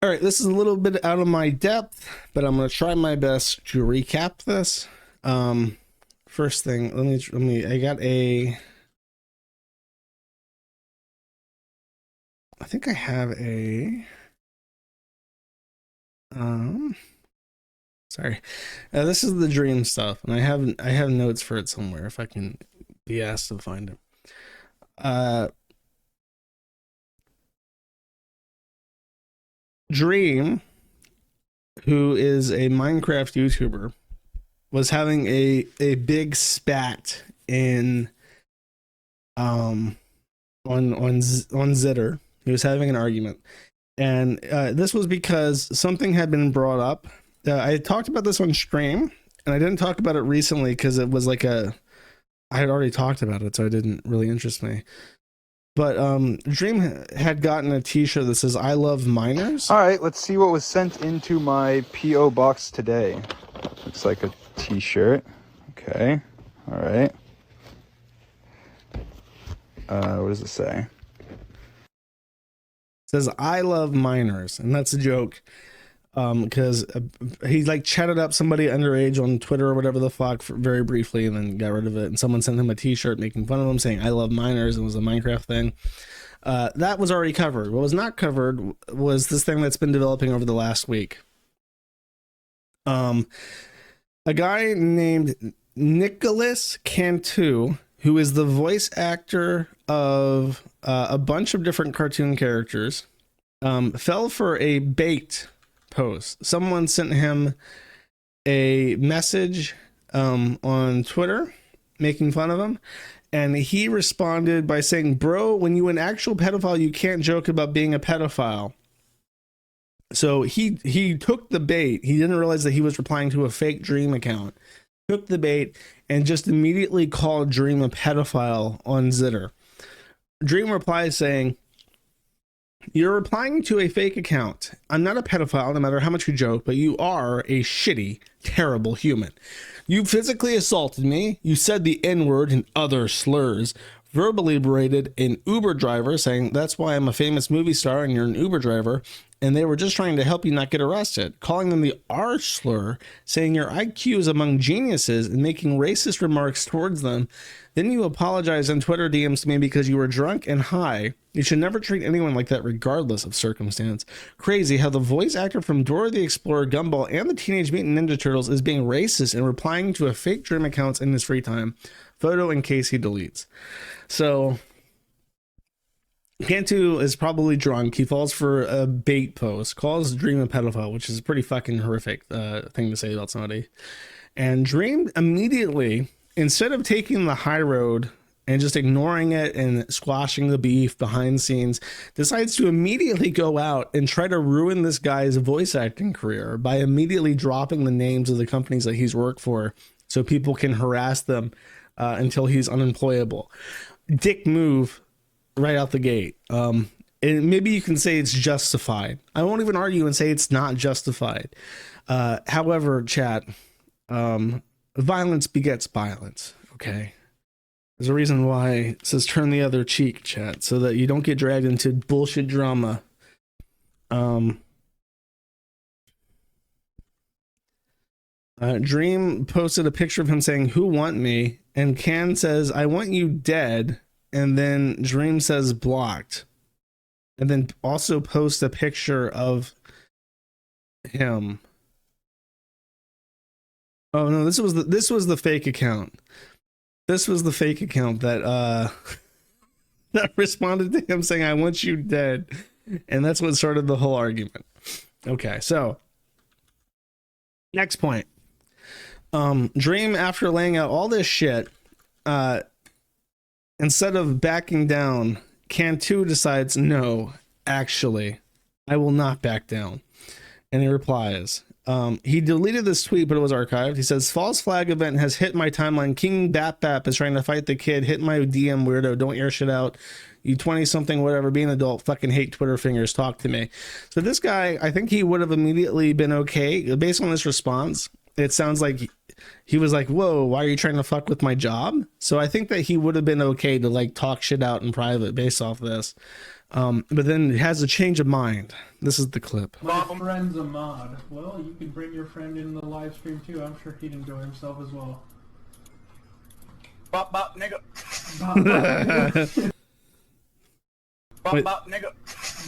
All right, this is a little bit out of my depth, but I'm going to try my best to recap this. First thing, I got I think I have sorry. This is the dream stuff, and I have notes for it somewhere if I can be asked to find it. Dream, who is a Minecraft YouTuber, was having a big spat in on Zitter. He was having an argument, and this was because something had been brought up. I talked about this on stream, and I didn't talk about it recently because it was like I had already talked about it, so it didn't really interest me. But Dream had gotten a t-shirt that says "I love miners." All right, let's see what was sent into my P.O. box today. Looks like a t-shirt. Okay. All right. What does it say? It says "I love miners," and that's a joke. Because he like chatted up somebody underage on Twitter or whatever the fuck very briefly, and then got rid of it. And someone sent him a t-shirt making fun of him, saying "I love miners." It was a Minecraft thing. That was already covered. What was not covered was this thing that's been developing over the last week. A guy named Nicholas Cantu, who is the voice actor of a bunch of different cartoon characters, fell for a bait post. Someone sent him a message on Twitter making fun of him, and he responded by saying, "Bro, when you an actual pedophile, you can't joke about being a pedophile." So he took the bait. He didn't realize that he was replying to a fake Dream account. Took the bait and just immediately called Dream a pedophile on Zitter. Dream replies saying, "You're replying to a fake account. I'm not a pedophile, no matter how much you joke, but you are a shitty, terrible human. You physically assaulted me. You said the N-word and other slurs. Verbally berated an Uber driver, saying that's why I'm a famous movie star and you're an Uber driver. And they were just trying to help you not get arrested. Calling them the R slur, saying your IQ is among geniuses and making racist remarks towards them. Then you apologize on Twitter DMs to me because you were drunk and high. You should never treat anyone like that regardless of circumstance. Crazy how the voice actor from Dora the Explorer, Gumball, and the Teenage Mutant Ninja Turtles is being racist and replying to a fake Dream accounts in his free time. Photo in case he deletes." So Cantu is probably drunk. He falls for a bait post, calls Dream a pedophile, which is a pretty fucking horrific thing to say about somebody. And Dream immediately, instead of taking the high road and just ignoring it and squashing the beef behind scenes, decides to immediately go out and try to ruin this guy's voice acting career by immediately dropping the names of the companies that he's worked for so people can harass them until he's unemployable. Dick move right out the gate. And maybe you can say it's justified. I won't even argue and say it's not justified. However, chat, violence begets violence. Okay. There's a reason why it says turn the other cheek, chat, so that you don't get dragged into bullshit drama. Dream posted a picture of him saying, "Who want me?" And Can says, "I want you dead." And then Dream says blocked. And then also post a picture of him. Oh no, this was the fake account. This was the fake account that that responded to him saying, "I want you dead." And that's what started the whole argument. Okay, so next point. Dream, after laying out all this shit, instead of backing down, Cantu decides, "No, actually, I will not back down." And he replies, he deleted this tweet, but it was archived. He says, "False flag event has hit my timeline. King Bap Bap is trying to fight the kid. Hit my DM, weirdo. Don't air shit out. You 20-something, whatever, be an adult. Fucking hate Twitter fingers. Talk to me." So this guy, I think he would have immediately been okay. Based on this response, it sounds like he was like, "Whoa, why are you trying to fuck with my job?" So I think that he would have been okay to like talk shit out in private based off this. But then has a change of mind. This is the clip. My friend's a mod. Well, you can bring your friend in the live stream too. I'm sure he'd enjoy himself as well. Bop bop nigga. Bop, bop, nigga. Bop bop nigga.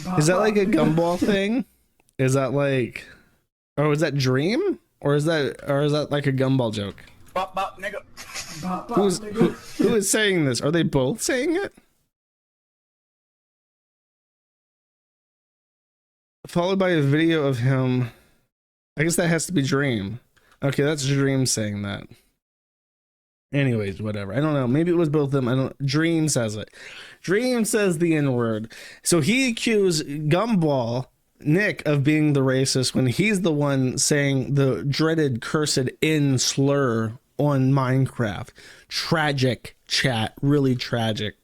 Bop, Is that like a bop, nigga. Gumball thing? Is that like, or is that Dream? Or is that like a Gumball joke? Bop bop nigga. Bop, bop, nigga. Who is saying this? Are they both saying it? Followed by a video of him. I guess that has to be Dream. Okay, that's Dream saying that. Anyways, whatever. I don't know. Maybe it was both of them. I don't. Dream says it. Dream says the N-word. So he accused Gumball, Nick, of being the racist when he's the one saying the dreaded cursed N slur on Minecraft. Tragic, chat. Really tragic.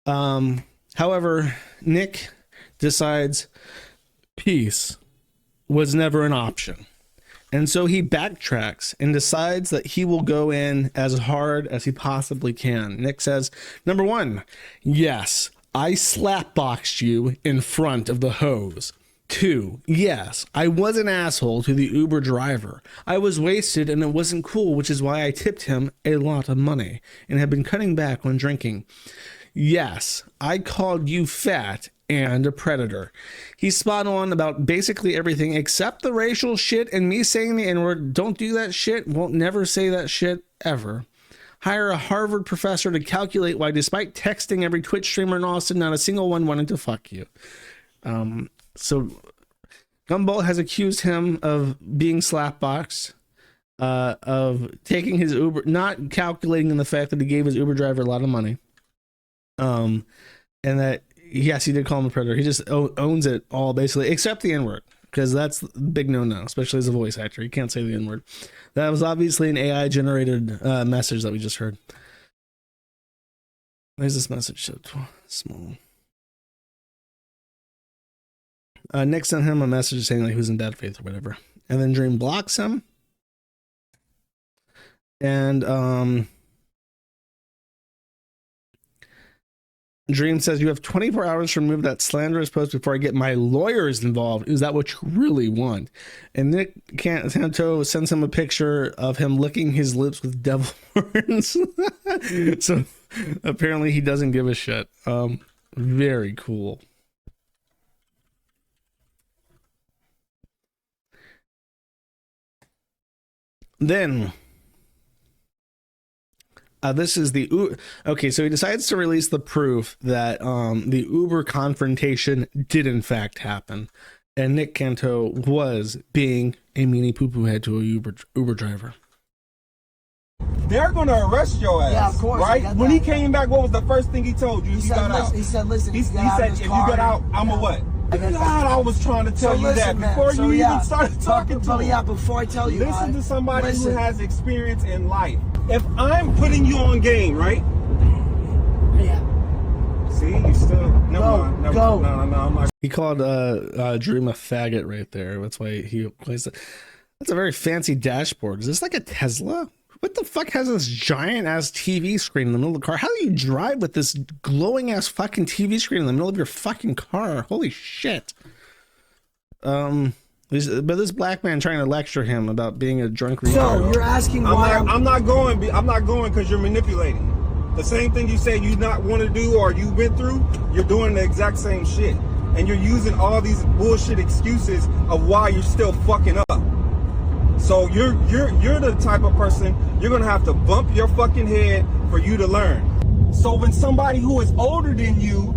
However, Nick decides peace was never an option. And so he backtracks and decides that he will go in as hard as he possibly can. Nick says, number one, yes, I slapboxed you in front of the hose. 2, yes, I was an asshole to the Uber driver. I was wasted and it wasn't cool, which is why I tipped him a lot of money and have been cutting back on drinking. Yes, I called you fat and a predator. He's spot on about basically everything except the racial shit and me saying the N-word. Don't do that shit. Won't never say that shit ever. Hire a Harvard professor to calculate why, despite texting every Twitch streamer in Austin, not a single one wanted to fuck you. So Gumball has accused him of being slapboxed, of taking his Uber, not calculating in the fact that he gave his Uber driver a lot of money. And that, yes, he did call him a predator. He just owns it all, basically, except the N-word, because that's the big no-no, especially as a voice actor. You can't say the N-word. That was obviously an AI-generated message that we just heard. Why is this message so small? Nick sent him a message saying like he was in bad faith or whatever. And then Dream blocks him. And Dream says, you have 24 hours to remove that slanderous post before I get my lawyers involved. Is that what you really want? And Nick Santo sends him a picture of him licking his lips with devil horns. So apparently he doesn't give a shit. Very cool. Then this is the okay, so he decides to release the proof that the Uber confrontation did in fact happen, and Nick Canto was being a meanie poo-poo head to a Uber driver. They're gonna arrest your ass. Yeah, of course. Right? When he came back, what was the first thing he told you? He said, listen, He said, if you get out, I'm a what? God, I was trying to tell you that before you even started talking to me. Yeah, before I tell you, listen to somebody who has experience in life. If I'm putting you on game, right? Yeah. See, you still No, I'm not. He called Dream a faggot right there. That's why he plays it. That's a very fancy dashboard. Is this like a Tesla? What the fuck has this giant ass TV screen in the middle of the car? How do you drive with this glowing ass fucking TV screen in the middle of your fucking car? Holy shit. But this black man trying to lecture him about being a drunk retard. So you're asking why I'm not going because you're manipulating. The same thing you say you not want to do or you went through, you're doing the exact same shit. And you're using all these bullshit excuses of why you're still fucking up. So you're the type of person, you're gonna have to bump your fucking head for you to learn. So when somebody who is older than you,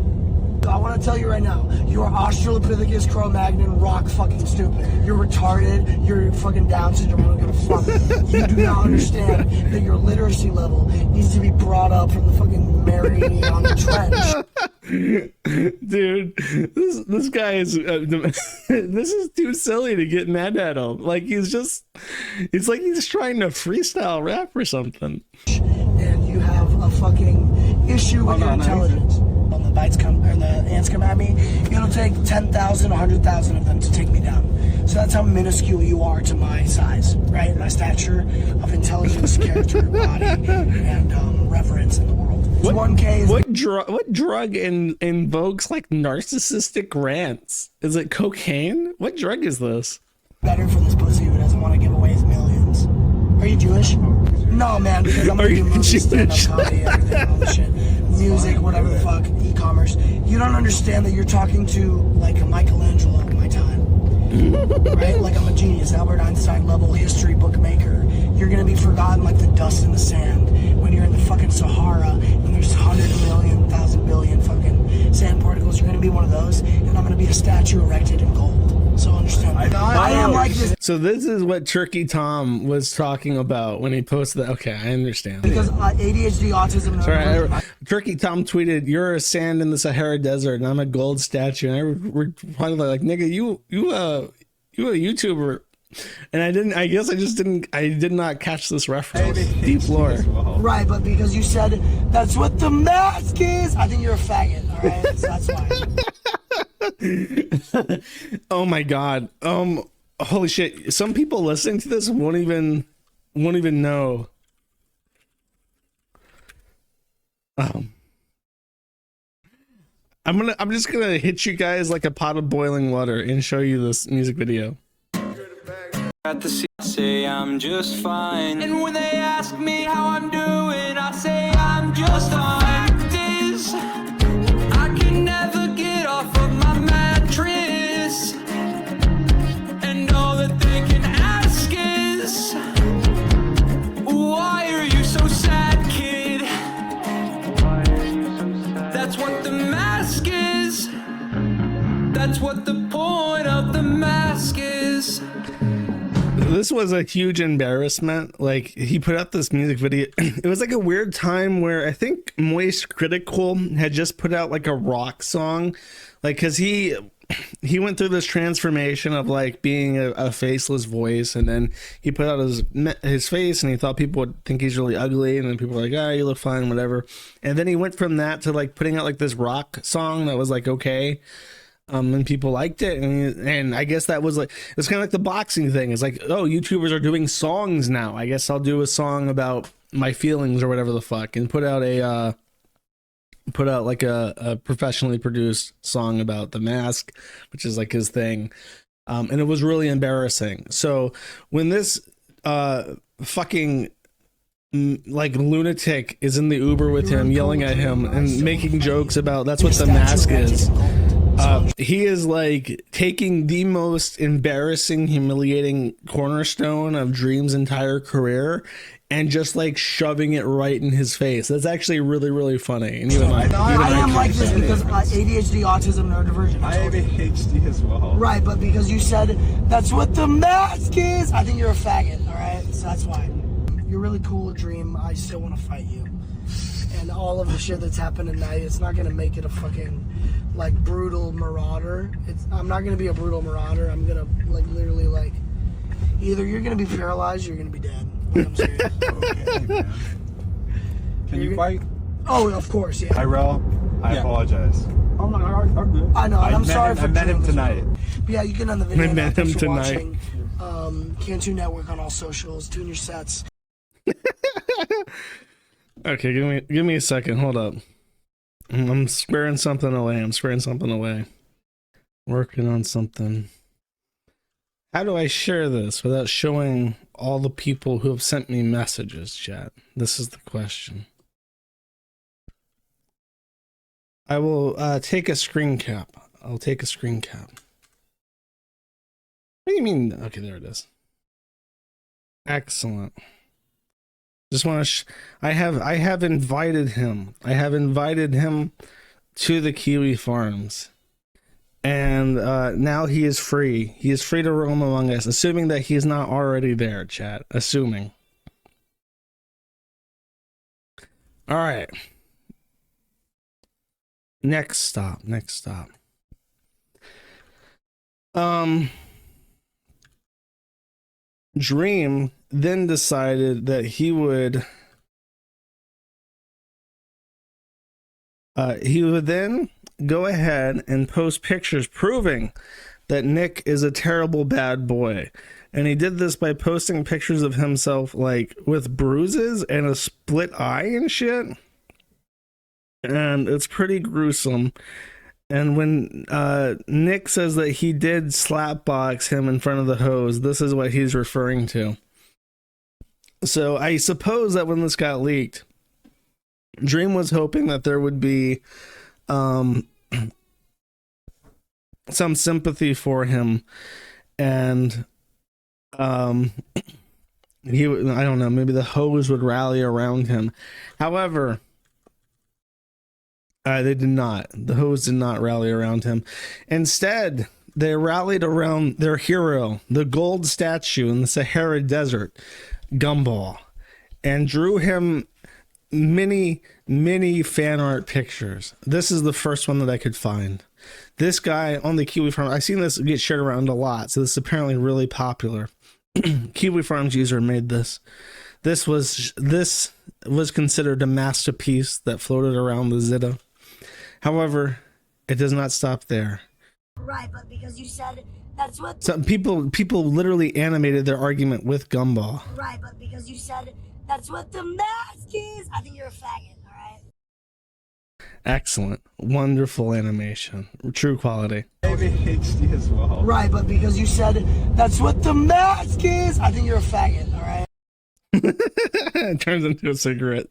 I want to tell you right now, you are Australopithecus Cro-Magnon rock fucking stupid. You're retarded. You're fucking Down syndrome. I don't give a fuck. You do not understand that your literacy level needs to be brought up from the fucking Mary on the trench. Dude, this guy is this is too silly to get mad at him. Like it's like he's trying to freestyle rap or something. And you have a fucking issue with your intelligence. When the bites come or the ants come at me, it'll take 10,000, 100,000 of them to take me down. So that's how minuscule you are to my size, right? My stature of intelligence, character, body, and reverence in the world. 1K is what drug invokes like narcissistic rants? Is it cocaine? What drug is this? better for this pussy who doesn't want to give away his millions. Are you Jewish? No, man, because I'm gonna do movies, stand-up comedy, everything, all the shit. Music, whatever the fuck, e-commerce. You don't understand that you're talking to like a Michelangelo of my time. Right? Like I'm a genius, Albert Einstein level history book maker. You're gonna be forgotten like the dust in the sand when you're in the fucking Sahara and there's 100 million, 1,000 billion fucking sand particles. You're gonna be one of those, and I'm gonna be a statue erected in gold. So understand. I am like this. So this is what Turkey Tom was talking about when he posted that. Okay, I understand. Because ADHD, autism. Sorry, Turkey Tom tweeted, "You're a sand in the Sahara Desert, and I'm a gold statue." And I replied like, "Nigga, you a YouTuber." And I did not catch this reference. Deep lore. Right, but because you said that's what the mask is, I think you're a faggot. All right, so that's why. Oh my god. Holy shit. Some people listening to this won't even know. I'm just gonna hit you guys like a pot of boiling water and show you this music video. At the sea, say I'm just fine. And when they ask me how I'm doing, I say I'm just fine. Fact is, I can never get off of my mattress. And all that they can ask is, why are you so sad, kid? Why are you so sad? That's what the mask is. That's what the point of the mask is. This was a huge embarrassment. Like, he put out this music video. It was like a weird time where I think Moist Critical had just put out like a rock song, like, because he went through this transformation of like being a faceless voice, and then he put out his face, and he thought people would think he's really ugly, and then people were like, "Ah, you look fine, whatever." And then he went from that to like putting out like this rock song that was like okay. And people liked it, and I guess that was like, it's kind of like the boxing thing. It's like, oh, YouTubers are doing songs now. I guess I'll do a song about my feelings or whatever the fuck, and put out like a professionally produced song about the mask, which is like his thing. And it was really embarrassing. So when this fucking like lunatic is in the Uber with him, yelling at him and making jokes about that's what the mask is. He is like taking the most embarrassing, humiliating cornerstone of Dream's entire career and just like shoving it right in his face. That's actually really, really funny. And even I am like this because ADHD, autism, neurodivergent. I have ADHD as well. Right, but because you said that's what the mask is, I think you're a faggot. All right, so that's why. You're really cool, Dream. I still want to fight you. And all of the shit that's happened tonight, it's not gonna make it a fucking like brutal marauder. I'm not gonna be a brutal marauder. I'm gonna like literally like either you're gonna be paralyzed or you're gonna be dead. Like, I'm serious. Okay, man. Can you fight? Oh, of course, yeah. Tyrell, I apologize. Oh no, I'm good. I know, and I'm sorry for I met him doing this. tonight. But yeah, you can end the video. I met him Thanks for tonight. watching. Cantu Network on all socials. Tune your sets. Okay, give me a second. Hold up. I'm squaring something away. Working on something. How do I share this without showing all the people who have sent me messages, chat? This is the question. I will take a screen cap. I'll take a screen cap. What do you mean? Okay, there it is. Excellent. Just want to I have invited him. I have invited him to the Kiwi Farms. And now he is free. He is free to roam among us, assuming that he's not already there, chat. Assuming. All right. Next stop. Dream then decided that he would then go ahead and post pictures proving that Nick is a terrible bad boy. And he did this by posting pictures of himself like with bruises and a split eye and shit. and it's pretty gruesome. And when Nick says that he did slapbox him in front of the hose, this is what he's referring to. So I suppose that when this got leaked, Dream was hoping that there would be some sympathy for him, and he, I don't know, maybe the hose would rally around him. However, they did not. The hose did not rally around him. Instead, they rallied around their hero, the gold statue in the Sahara Desert, Gumball, and drew him many fan art pictures. This is the first one that I could find. This guy on the Kiwi Farm, I've seen this get shared around a lot, so this is apparently really popular. Kiwi Farms user made this. This was considered a masterpiece that floated around the Zita. However, it does not stop there. Right, but because you said that's what. Some people literally animated their argument with Gumball. Right, but because you said that's what the mask is, I think you're a faggot. All right. Excellent, wonderful animation, true quality. Maybe HD as well. Right, but because you said that's what the mask is, I think you're a faggot. All right. It turns into a cigarette.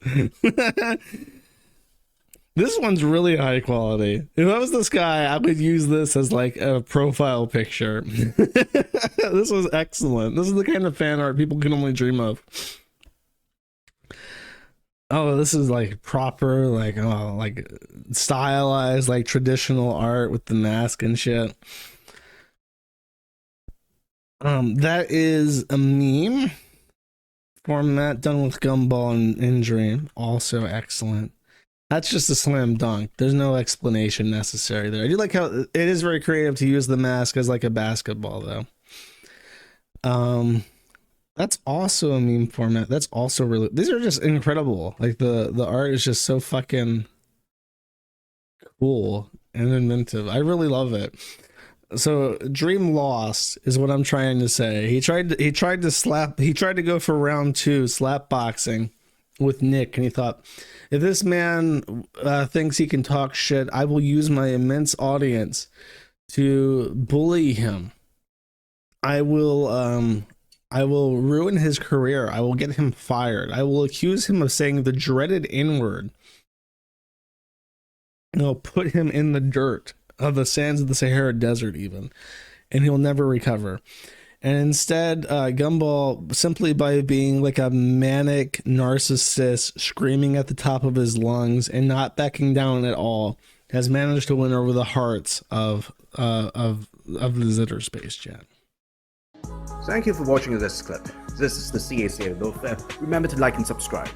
This one's really high quality. If I was this guy, I would use this as like a profile picture. This was excellent. This is the kind of fan art people can only dream of. Oh, this is like proper, like, oh, like stylized, like traditional art with the mask and shit. That is a meme format done with Gumball and Dream. Also excellent. That's just a slam dunk. There's no explanation necessary there. I do like how it is very creative to use the mask as like a basketball, though. That's also a meme format. That's also really. These are just incredible. Like the art is just so fucking cool and inventive. I really love it. So Dream lost is what I'm trying to say. He tried to go for round 2 slap boxing with Nick, and he thought, if this man thinks he can talk shit, I will use my immense audience to bully him. I will ruin his career. I will get him fired. I will accuse him of saying the dreaded N-word. I'll put him in the dirt of the sands of the Sahara Desert even, and he'll never recover. And instead, Gumball, simply by being like a manic narcissist screaming at the top of his lungs and not backing down at all, has managed to win over the hearts of the Zitter Space Chat. Thank you for watching this clip. This is the CAC. Remember to like and subscribe.